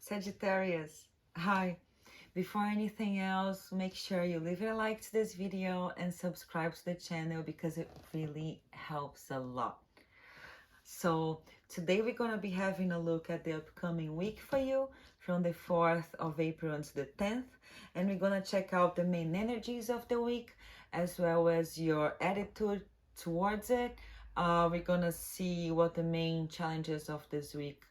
Sagittarius, hi. Before anything else, make sure you leave a like to this video and subscribe to the channel because it really helps a lot. So today we're going to be having a look at the upcoming week for you from the 4th of April until the 10th. And we're going to check out the main energies of the week as well as your attitude towards it. We're going to see what the main challenges of this week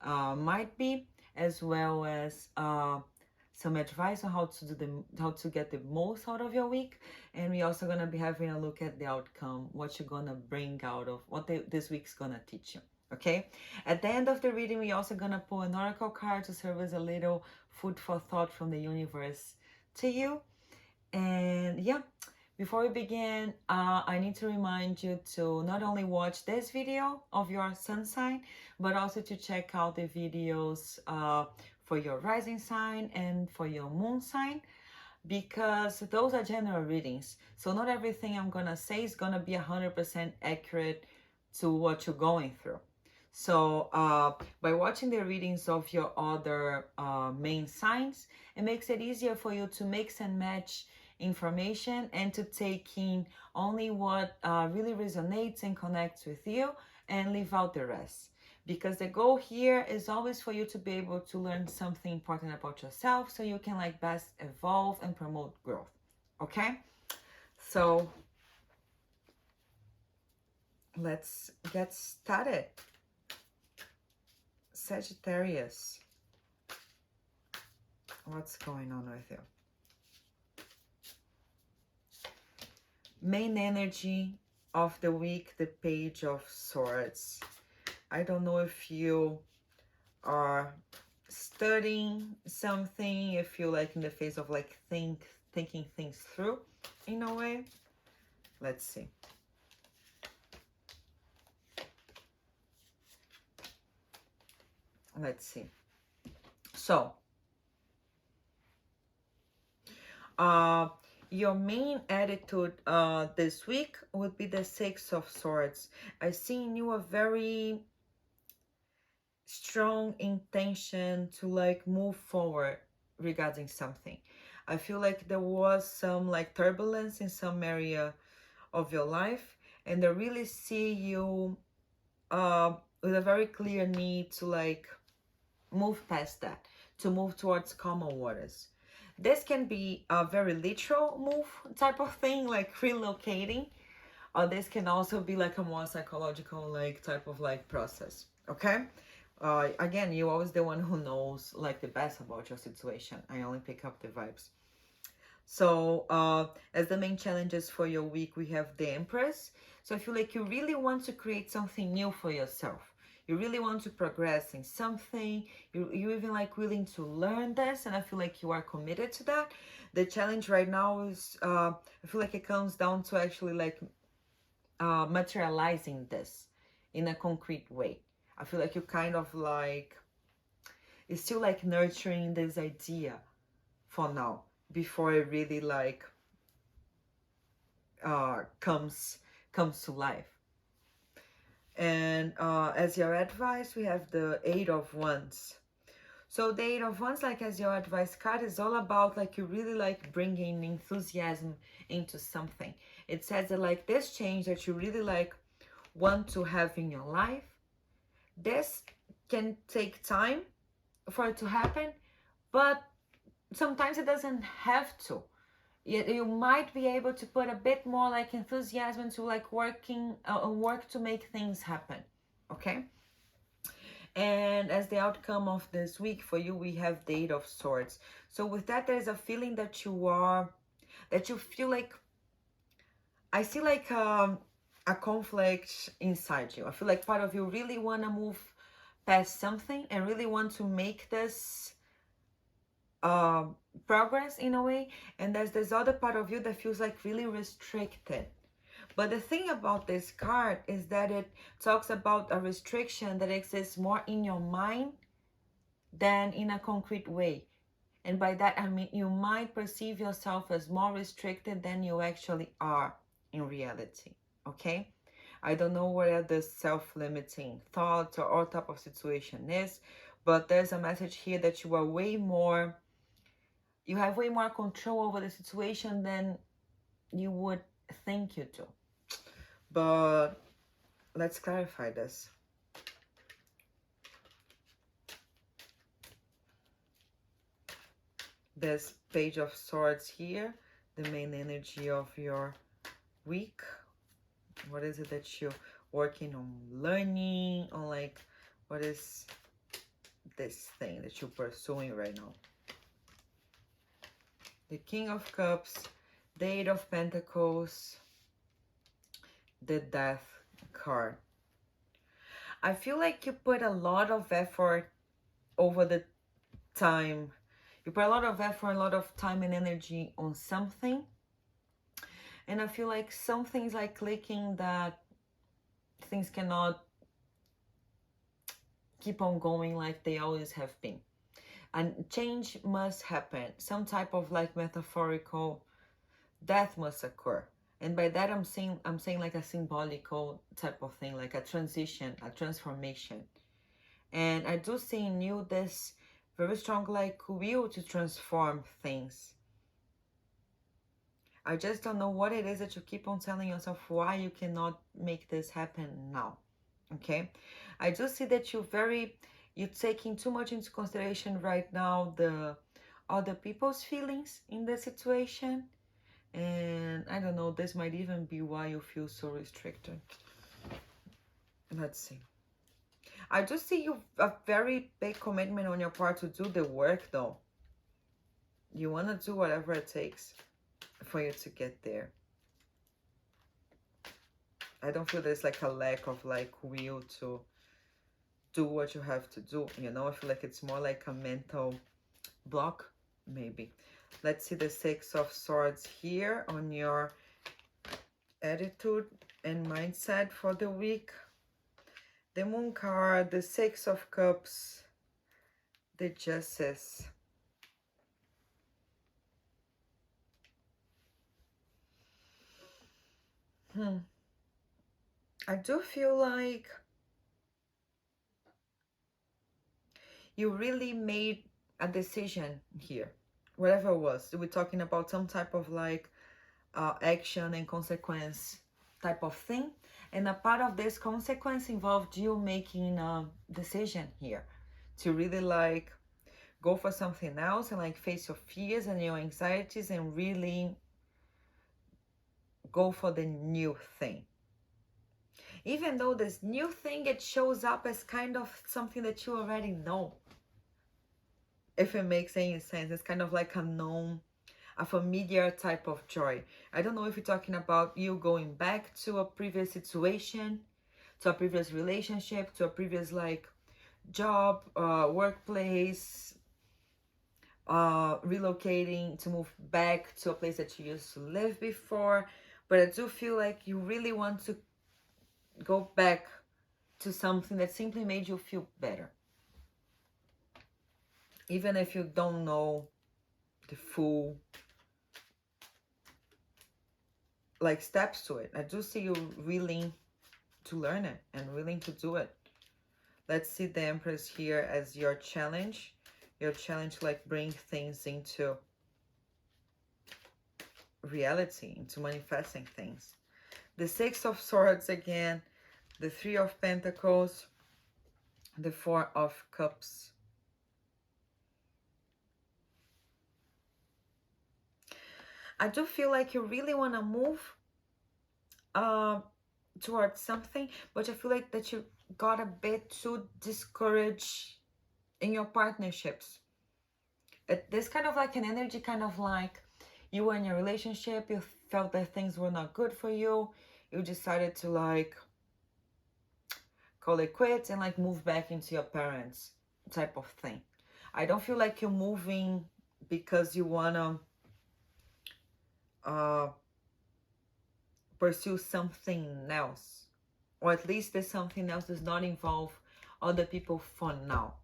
might be, as well as some advice on how to get the most out of your week. And we're also gonna be having a look at the outcome, what you're gonna bring out of what this week's gonna teach you. Okay, at the end of the reading, we're also gonna pull an oracle card to serve as a little food for thought from the universe to you. And yeah, before we begin, I need to remind you to not only watch this video of your sun sign, but also to check out the videos for your rising sign and for your moon sign, because those are general readings. So not everything I'm gonna say is gonna be 100% accurate to what you're going through. So by watching the readings of your other main signs, it makes it easier for you to mix and match information and to take in only what really resonates and connects with you and leave out the rest. Because the goal here is always for you to be able to learn something important about yourself so you can like best evolve and promote growth. Okay? So let's get started. Sagittarius, what's going on with you? Main energy of the week, the Page of Swords. I don't know if you are studying something, if you're like in the phase of like thinking things through in a way. Let's see. Let's see. So, your main attitude this week would be the Six of Swords. I see in you a very strong intention to like move forward regarding something. I feel like there was some like turbulence in some area of your life, and I really see you with a very clear need to like move past that, to move towards calmer waters. This can be a very literal move type of thing, like relocating, or this can also be like a more psychological like type of like process. Okay, again, you're always the one who knows like the best about your situation. I only pick up the vibes. So as the main challenges for your week, we have the Empress. So I feel like you really want to create something new for yourself. You really want to progress in something. You even like willing to learn this, and I feel like you are committed to that. The challenge right now is I feel like it comes down to actually like materializing this in a concrete way. I feel like you kind of like, it's still like nurturing this idea for now before it really like comes to life. And as your advice, we have the Eight of Wands. So the Eight of Wands, like as your advice card, is all about like you really like bringing enthusiasm into something. It says that like this change that you really like want to have in your life, this can take time for it to happen, but sometimes it doesn't have to. You might be able to put a bit more like enthusiasm to like work to make things happen. Okay, and as the outcome of this week for you, we have the Eight of Swords. So with that, there's a feeling that you feel like, I see like a conflict inside you. I feel like part of you really want to move past something and really want to make this progress in a way, and there's this other part of you that feels like really restricted. But the thing about this card is that it talks about a restriction that exists more in your mind than in a concrete way. And by that I mean you might perceive yourself as more restricted than you actually are in reality. Okay, I don't know where the self-limiting thought or type of situation is, but there's a message here that you are way more, you have way more control over the situation than you would think you do. But let's clarify this. There's Page of Swords here, the main energy of your week. What is it that you're working on learning, or like, what is this thing that you're pursuing right now? The King of Cups, the Eight of Pentacles, the Death card. I feel like you put a lot of effort over the time. You put a lot of effort, a lot of time and energy on something. And I feel like something's like clicking that things cannot keep on going like they always have been. And change must happen. Some type of like metaphorical death must occur. And by that I'm saying like a symbolical type of thing, like a transition, a transformation. And I do see in you this very strong like will to transform things. I just don't know what it is that you keep on telling yourself why you cannot make this happen now. Okay, I do see that you're taking too much into consideration right now the other people's feelings in the situation. And I don't know, this might even be why you feel so restricted. Let's see. I do see you a very big commitment on your part to do the work though. You want to do whatever it takes for you to get there. I don't feel there's like a lack of like will to do what you have to do, you know. I feel like it's more like a mental block, maybe. Let's see the Six of Swords here on your attitude and mindset for the week. The Moon card, the Six of Cups, the Justice. I do feel like you really made a decision here, whatever it was. We're talking about some type of like action and consequence type of thing. And a part of this consequence involved you making a decision here to really like go for something else and like face your fears and your anxieties and really go for the new thing. Even though this new thing, it shows up as kind of something that you already know. If it makes any sense, it's kind of like a known, a familiar type of joy. I don't know if you're talking about you going back to a previous situation, to a previous relationship, to a previous like job, workplace, relocating to move back to a place that you used to live before. But I do feel like you really want to go back to something that simply made you feel better. Even if you don't know the full like steps to it. I do see you willing to learn it and willing to do it. Let's see the Empress here as your challenge. Your challenge to like bring things into reality, into manifesting things. The Six of Swords again, the Three of Pentacles, the Four of Cups. I do feel like you really want to move towards something, but I feel like that you got a bit too discouraged in your partnerships. This kind of like an energy, kind of like you were in your relationship, you felt that things were not good for you, you decided to like call it quits and like move back into your parents type of thing. I don't feel like you're moving because you wanna pursue something else, or at least this something else does not involve other people for now.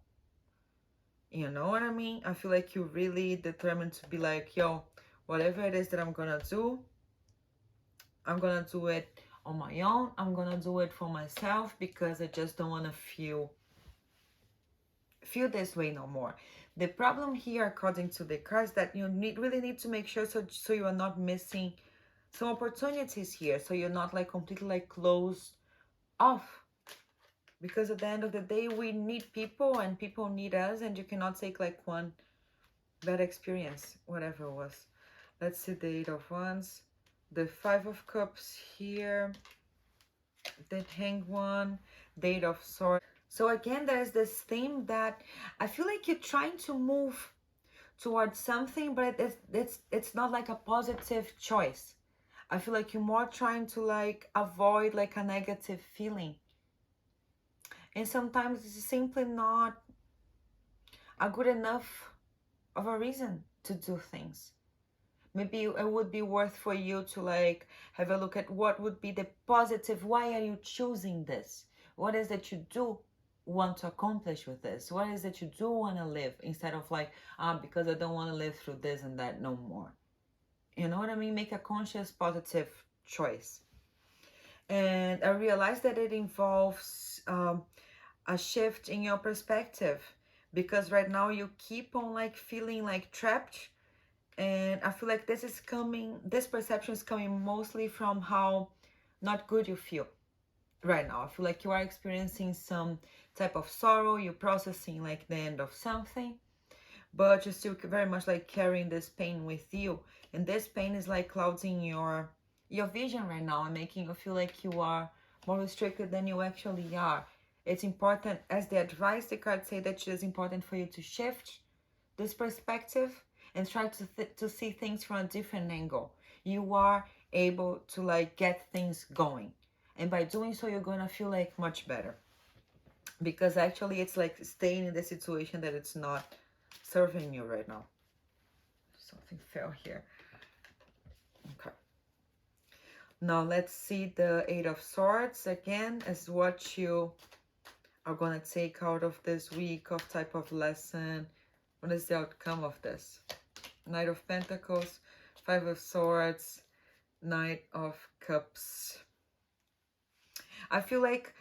You know what I mean? I feel like you're really determined to be like, yo, whatever it is that I'm gonna do, I'm gonna do it on my own. I'm gonna do it for myself because I just don't want to feel feel this way no more. The problem here, according to the cards, that you really need to make sure so you are not missing some opportunities here, so you're not like completely like closed off, because at the end of the day we need people and people need us, and you cannot take like one bad experience, whatever it was. Let's see the Eight of Wands, the Five of Cups here, the Hanged One, the Eight of Swords. So again, there's this theme that I feel like you're trying to move towards something, but it's not like a positive choice. I feel like you're more trying to like avoid like a negative feeling. And sometimes it's simply not a good enough of a reason to do things. Maybe it would be worth for you to like have a look at what would be the positive. Why are you choosing this? What is that you do want to accomplish with this? What is that you do want to live, instead of like, because I don't want to live through this and that no more. You know what I mean? Make a conscious, positive choice. And I realized that it involves a shift in your perspective, because right now you keep on like feeling like trapped. And I feel like this perception is coming mostly from how not good you feel right now. I feel like you are experiencing some type of sorrow, you're processing like the end of something, but you're still very much like carrying this pain with you. And this pain is like clouding your vision right now and making you feel like you are more restricted than you actually are. It's important, as the advice the cards say, that it is important for you to shift this perspective and try to see things from a different angle. You are able to like get things going, and by doing so you're gonna feel like much better, because actually it's like staying in the situation that it's not serving you right now. Something fell here. Okay, now let's see the Eight of Swords again as what you are gonna take out of this week of type of lesson. What is the outcome of this? Knight of Pentacles, Five of Swords, Knight of Cups. I feel like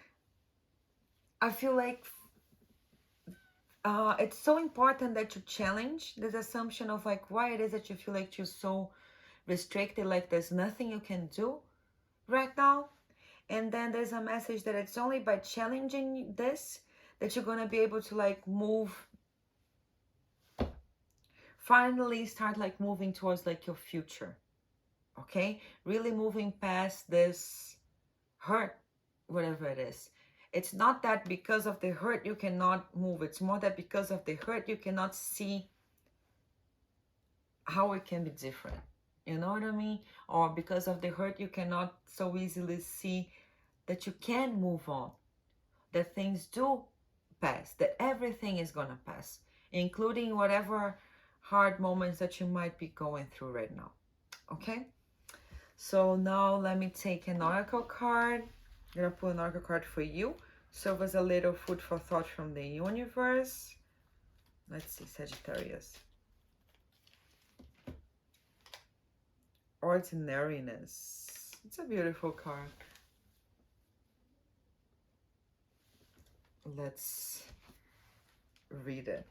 it's so important that you challenge this assumption of like why it is that you feel like you're so restricted, like there's nothing you can do right now. And then there's a message that it's only by challenging this that you're gonna be able to like finally start like moving towards like your future. Okay, really moving past this hurt, whatever it is. It's not that because of the hurt you cannot move. It's more that because of the hurt you cannot see how it can be different. You know what I mean? Or because of the hurt you cannot so easily see that you can move on, that things do pass, that everything is gonna pass, including whatever hard moments that you might be going through right now. Okay, so now let me take an oracle card. I'm gonna pull an oracle card for you, serve as a little food for thought from the universe. Let's see, Sagittarius. Ordinariness. It's a beautiful card. Let's read it.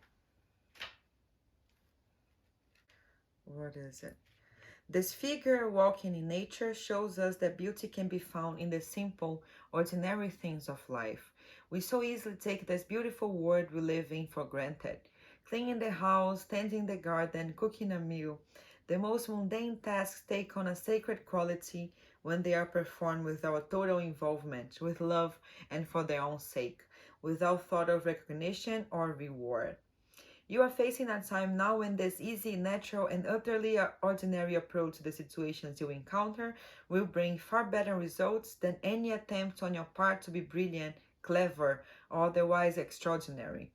What is it? This figure walking in nature shows us that beauty can be found in the simple, ordinary things of life. We so easily take this beautiful world we live in for granted. Cleaning the house, tending the garden, cooking a meal. The most mundane tasks take on a sacred quality when they are performed with our total involvement, with love and for their own sake, without thought of recognition or reward. You are facing a time now when this easy, natural, and utterly ordinary approach to the situations you encounter will bring far better results than any attempt on your part to be brilliant, clever, or otherwise extraordinary.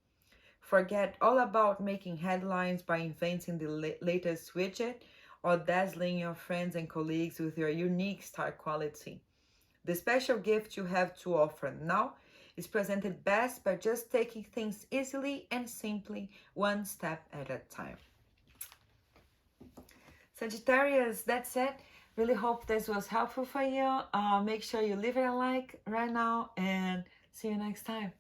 Forget all about making headlines by inventing the latest widget or dazzling your friends and colleagues with your unique star quality. The special gift you have to offer now is presented best by just taking things easily and simply, one step at a time. Sagittarius, that's it. Really hope this was helpful for you. Make sure you leave it a like right now, and see you next time.